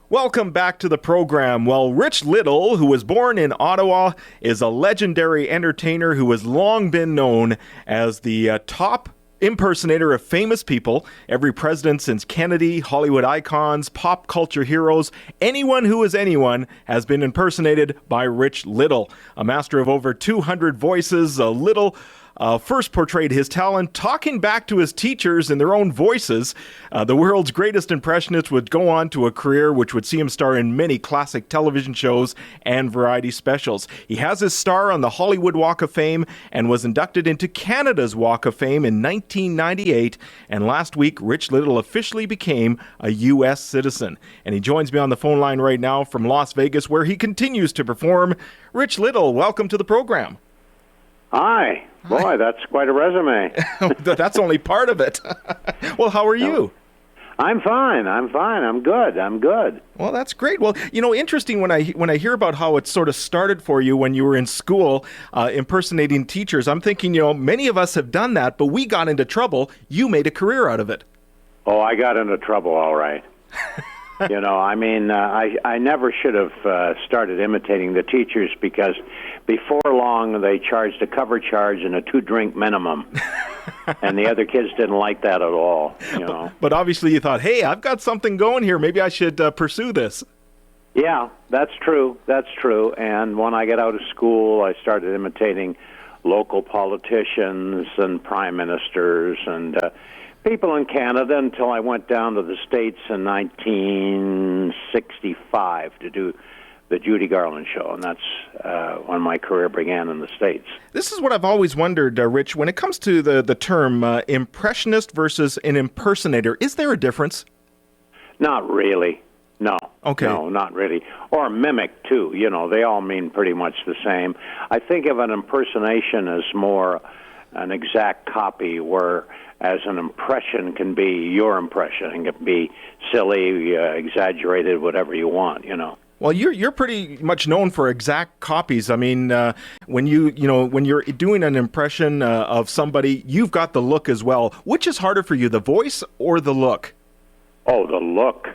Welcome back to the program. Well, Rich Little, who was born in Ottawa, is a legendary entertainer who has long been known as the top impersonator of famous people. Every president since Kennedy, Hollywood icons, pop culture heroes, anyone who is anyone has been impersonated by Rich Little. A master of over 200 voices, Little first portrayed his talent talking back to his teachers in their own voices. The world's greatest impressionist would go on to a career which would see him star in many classic television shows and variety specials. He has his star on the Hollywood Walk of Fame and was inducted into Canada's Walk of Fame in 1998. And last week, Rich Little officially became a U.S. citizen. And he joins me on the phone line right now from Las Vegas, where he continues to perform. Rich Little, welcome to the program. Hi. Boy, that's quite a resume. That's only part of it. Well, how are you? I'm fine. I'm good. Well, that's great. Well, interesting when I hear about how it sort of started for you when you were in school impersonating teachers. I'm thinking, many of us have done that, but we got into trouble. You made a career out of it. Oh, I got into trouble, all right. I never should have started imitating the teachers because before long they charged a cover charge and a 2-drink minimum. And the other kids didn't like that at all, But obviously you thought, hey, I've got something going here. Maybe I should pursue this. Yeah, that's true. And when I got out of school, I started imitating local politicians and prime ministers and people in Canada until I went down to the States in 1965 to do the Judy Garland show, and that's when my career began in the States. This is what I've always wondered, Rich, when it comes to the term impressionist versus an impersonator. Is there a difference? Not really. No. Okay. No, not really. Or mimic, too. They all mean pretty much the same. I think of an impersonation as more an exact copy, whereas an impression can be your impression. It can be silly, exaggerated, whatever you want, Well, you're pretty much known for exact copies. I mean, when you're doing an impression of somebody, you've got the look as well. Which is harder for you, the voice or the look? Oh, the look.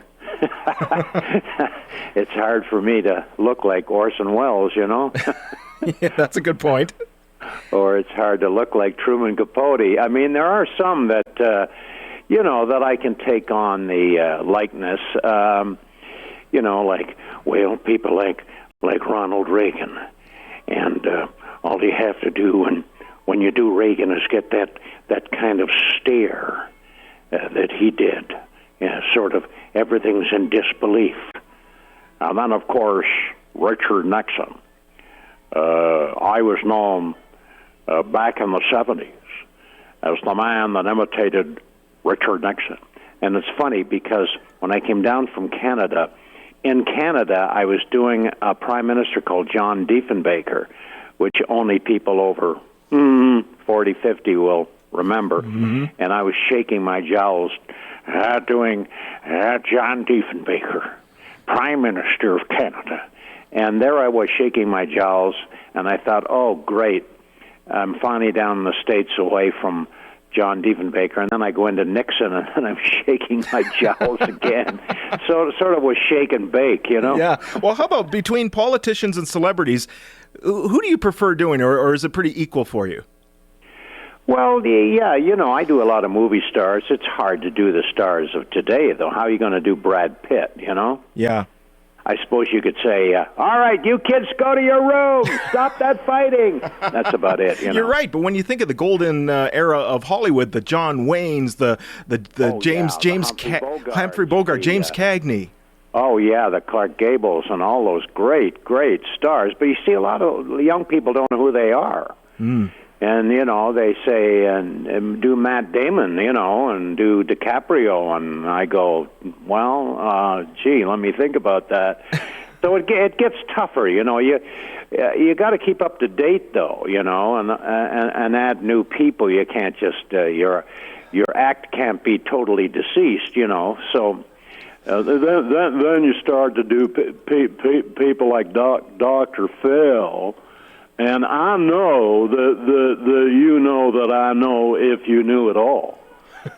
It's hard for me to look like Orson Welles, Yeah, that's a good point. Or it's hard to look like Truman Capote. I mean, there are some that, that I can take on the likeness. People like Ronald Reagan. And all you have to do when you do Reagan is get that kind of stare that he did. Sort of everything's in disbelief. And then, of course, Richard Nixon. I was known back in the 70s as the man that imitated Richard Nixon. And it's funny because when I came down from Canada, in Canada I was doing a prime minister called John Diefenbaker, which only people over 40, 50 will remember. Mm-hmm. And I was shaking my jowls doing John Diefenbaker, Prime Minister of Canada. And there I was shaking my jowls, and I thought, oh, great. I'm finally down in the States away from John Diefenbaker, and then I go into Nixon, and then I'm shaking my jowls again. So it sort of was shake and bake, Yeah. Well, how about between politicians and celebrities, who do you prefer doing, or is it pretty equal for you? Well, yeah, I do a lot of movie stars. It's hard to do the stars of today, though. How are you going to do Brad Pitt, Yeah. I suppose you could say, all right, you kids go to your room. Stop that fighting. That's about it. You're right, but when you think of the golden era of Hollywood, the John Waynes, the Humphrey Bogart, James Cagney. Oh, yeah, the Clark Gables and all those great stars. But you see, a lot of young people don't know who they are. Mm. And, they say, and do Matt Damon, and do DiCaprio. And I go, well, let me think about that. So it gets tougher, you got to keep up to date, though, and add new people. You can't just, your act can't be totally deceased, So then you start to do people like Dr. Phil. And I know that I know if you knew it all,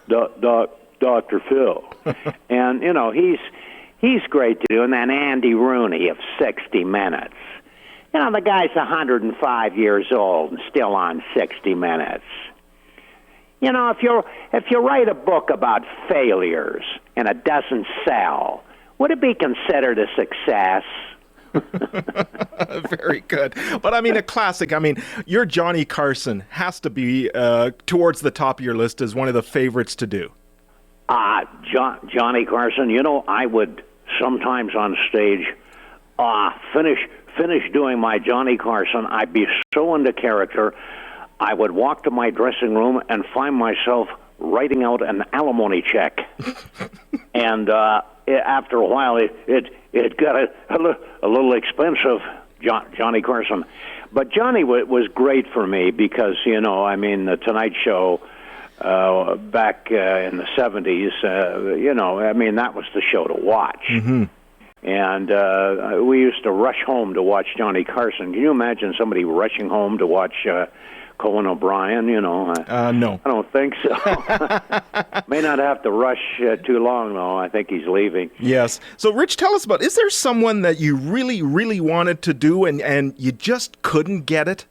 Dr. Phil. And, He's great to do. And then Andy Rooney of 60 Minutes. You know, the guy's 105 years old and still on 60 Minutes. You know, if you write a book about failures and it doesn't sell, would it be considered a success? Very good. But I mean, a classic. I mean, your Johnny Carson has to be towards the top of your list as one of the favorites to do. Johnny Carson, you know, I would sometimes on stage finish doing my Johnny Carson. I'd be so into character, I would walk to my dressing room and find myself writing out an alimony check. And after a while, it got a little expensive, Johnny Carson. But Johnny was great for me because, you know, I mean, The Tonight Show back in the 70s, you know, I mean, that was the show to watch. Mm-hmm. And we used to rush home to watch Johnny Carson. Can you imagine somebody rushing home to watch Conan O'Brien? You know, no. I don't think so. May not have to rush too long, though. I think he's leaving. Yes. So, Rich, tell us about, is there someone that you really, really wanted to do and you just couldn't get it?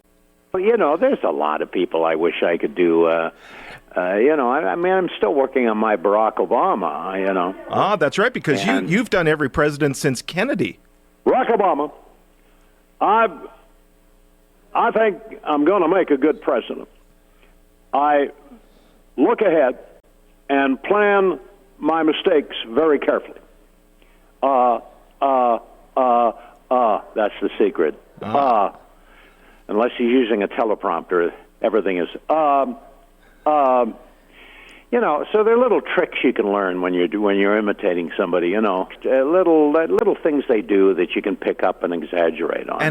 Well, you know, there's a lot of people I wish I could do. You know, I mean, I'm still working on my Barack Obama, you know. Ah, that's right, because you've done every president since Kennedy. Barack Obama, I think I'm going to make a good president. I look ahead and plan my mistakes very carefully. That's the secret. Unless he's using a teleprompter, everything is, you know, so there are little tricks you can learn when you're imitating somebody. You know, little things they do that you can pick up and exaggerate on.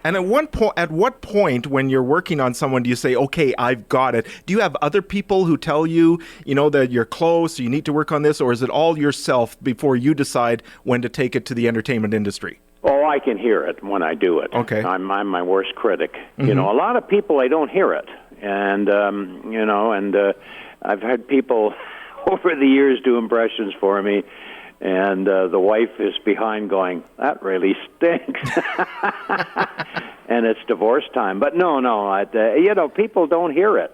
And at what point when you're working on someone do you say, okay, I've got it? Do you have other people who tell you, you know, that you're close, you need to work on this, or is it all yourself before you decide when to take it to the entertainment industry? Oh, I can hear it when I do it. Okay. I'm my worst critic. Mm-hmm. You know, a lot of people, I don't hear it. And, you know, and I've had people over the years do impressions for me, and the wife is behind going, that really stinks. And it's divorce time. But no, you know, people don't hear it.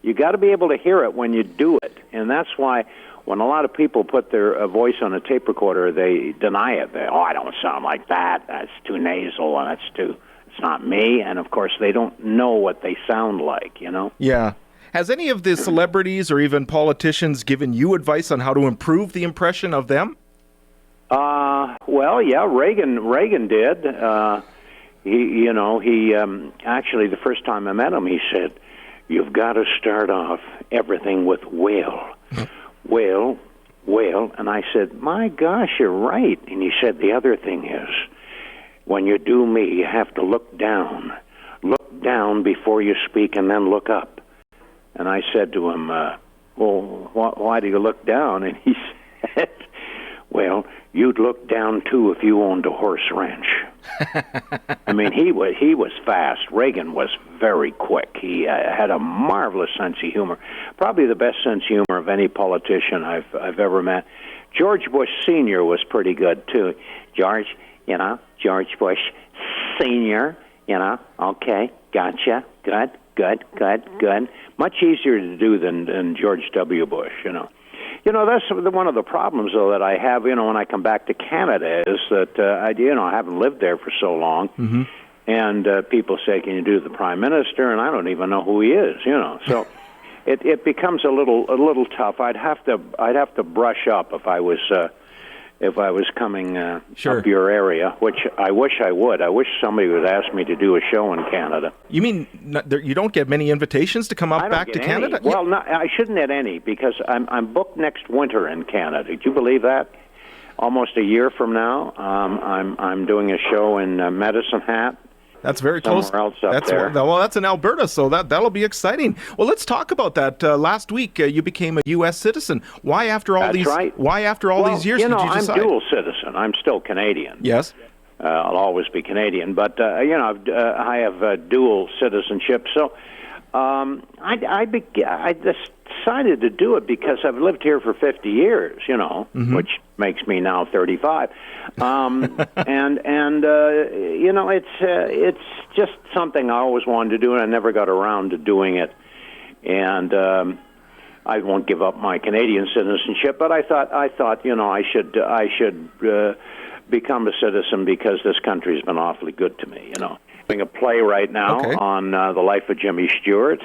You got to be able to hear it when you do it. And that's why when a lot of people put their voice on a tape recorder, they deny it. I don't sound like that. That's too nasal, and it's not me. And, of course, they don't know what they sound like, you know? Yeah. Has any of the celebrities or even politicians given you advice on how to improve the impression of them? Well, yeah, Reagan did. He actually, the first time I met him, he said, you've got to start off everything with will. Will. And I said, my gosh, you're right. And he said, the other thing is, when you do me, you have to look down. Look down before you speak and then look up. And I said to him, well, why do you look down? And he said, well, you'd look down, too, if you owned a horse ranch. I mean, he was fast. Reagan was very quick. He had a marvelous sense of humor, probably the best sense of humor of any politician I've ever met. George Bush Sr. was pretty good, too. George Bush Sr., okay, gotcha, good. Much easier to do than George W. Bush, you know. You know, that's one of the problems, though, that I have, you know, when I come back to Canada is that, I haven't lived there for so long. Mm-hmm. And people say, can you do the Prime Minister? And I don't even know who he is, you know. So it becomes a little tough. I'd have to brush up if I was coming up your area, which I wish I would. I wish somebody would ask me to do a show in Canada. You mean you don't get many invitations to come up back to Canada? Well, no, I shouldn't get any because I'm booked next winter in Canada. Do you believe that? Almost a year from now, I'm doing a show in Medicine Hat. That's very close. Somewhere else up there. Well, that's in Alberta, so that'll be exciting. Well, let's talk about that. Last week, you became a U.S. citizen. Why after all these? Right. Why after all these years did you decide? I'm dual citizen. I'm still Canadian. Yes. I'll always be Canadian, but I have dual citizenship. So I decided to do it because I've lived here for 50 years, which makes me now 35. It's just something I always wanted to do, and I never got around to doing it. And I won't give up my Canadian citizenship, but I thought I should become a citizen because this country's been awfully good to me. Doing a play right now on the life of Jimmy Stewart.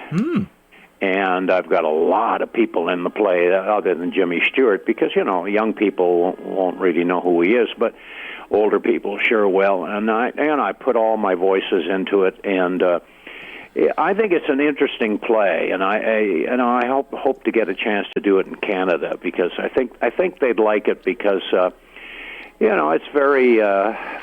And I've got a lot of people in the play other than Jimmy Stewart because, young people won't really know who he is, but older people sure will. And I put all my voices into it, and I think it's an interesting play, and I hope to get a chance to do it in Canada because I think they'd like it because it's very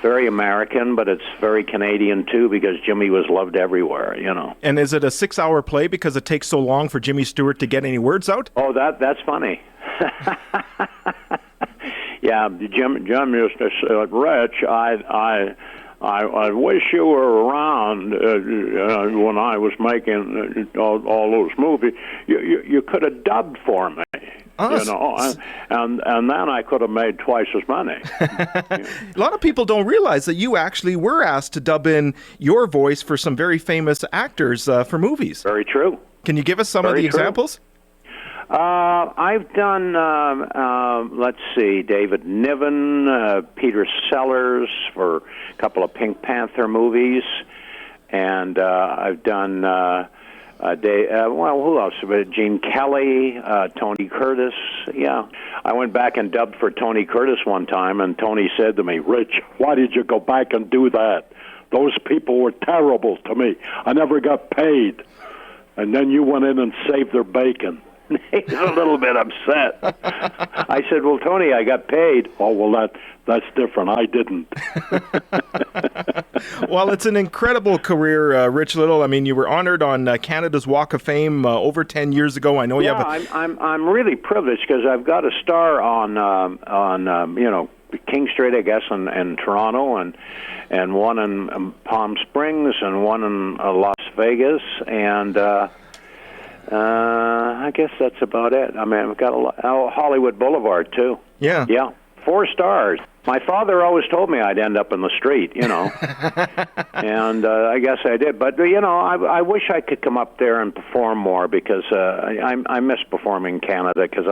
very American, but it's very Canadian too because Jimmy was loved everywhere. And is it a 6-hour play because it takes so long for Jimmy Stewart to get any words out? Oh, that's funny. Yeah, Jim used to say, "Rich, I wish you were around when I was making all those movies. You could have dubbed for me, and then I could have made twice as many." A lot of people don't realize that you actually were asked to dub in your voice for some very famous actors for movies. Very true. Can you give us some of the examples? I've done, let's see, David Niven, Peter Sellers for a couple of Pink Panther movies, and I've done, who else? Gene Kelly, Tony Curtis. Yeah, I went back and dubbed for Tony Curtis one time, and Tony said to me, "Rich, why did you go back and do that? Those people were terrible to me. I never got paid. And then you went in and saved their bacon." He's a little bit upset. I said, "Well, Tony, I got paid." "Oh, well, that's different. I didn't." Well, it's an incredible career, Rich Little. I mean, you were honored on Canada's Walk of Fame over 10 years ago. I know you have. I'm really privileged because I've got a star on King Street, I guess, in Toronto, and one in Palm Springs, and one in Las Vegas, and. I guess that's about it. I mean, I've got Hollywood Boulevard, too. Yeah. Yeah, 4 stars. My father always told me I'd end up in the street, and I guess I did. But, I wish I could come up there and perform more because I miss performing in Canada because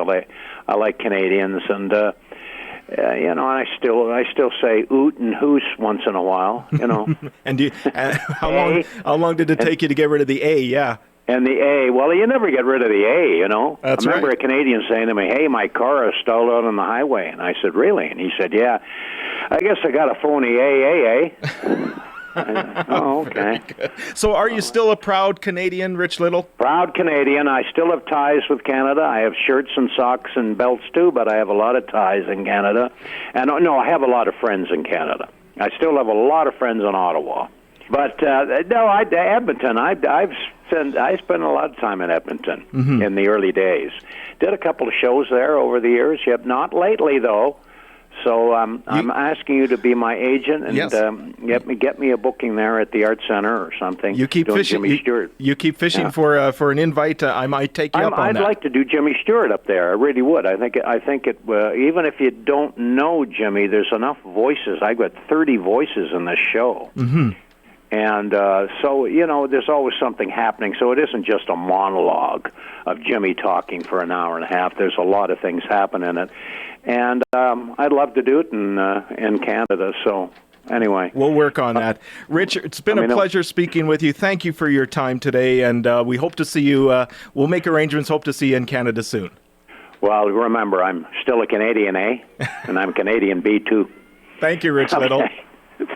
I like Canadians, and, I still say oot and hoos once in a while, And how long did it take you to get rid of the A? Yeah. And the A, well, you never get rid of the A, That's I remember right. a Canadian saying to me, "Hey, my car is stalled out on the highway." And I said, "Really?" And he said, "Yeah, I guess I got a phony AA." Oh, okay. So are you still a proud Canadian, Rich Little? Proud Canadian. I still have ties with Canada. I have shirts and socks and belts, too, but I have a lot of ties in Canada. And, no, I have a lot of friends in Canada. I still have a lot of friends in Ottawa. But, Edmonton, I spent a lot of time in Edmonton in the early days. Did a couple of shows there over the years. Yep, not lately, though. So I'm asking you to be my agent and get me a booking there at the Art Center or something. You keep fishing. You keep fishing for an invite. I might take you up on that. I'd like to do Jimmy Stewart up there. I really would. I think it. Even if you don't know Jimmy, there's enough voices. I've got 30 voices in this show. Mm-hmm. And so, there's always something happening. So it isn't just a monologue of Jimmy talking for an hour and a half. There's a lot of things happen in it. And I'd love to do it in Canada. So anyway. We'll work on that. Rich, it's been a pleasure speaking with you. Thank you for your time today. And we hope to see you. We'll make arrangements. Hope to see you in Canada soon. Well, remember, I'm still a Canadian A, and I'm Canadian B, too. Thank you, Rich Little.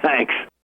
Thanks.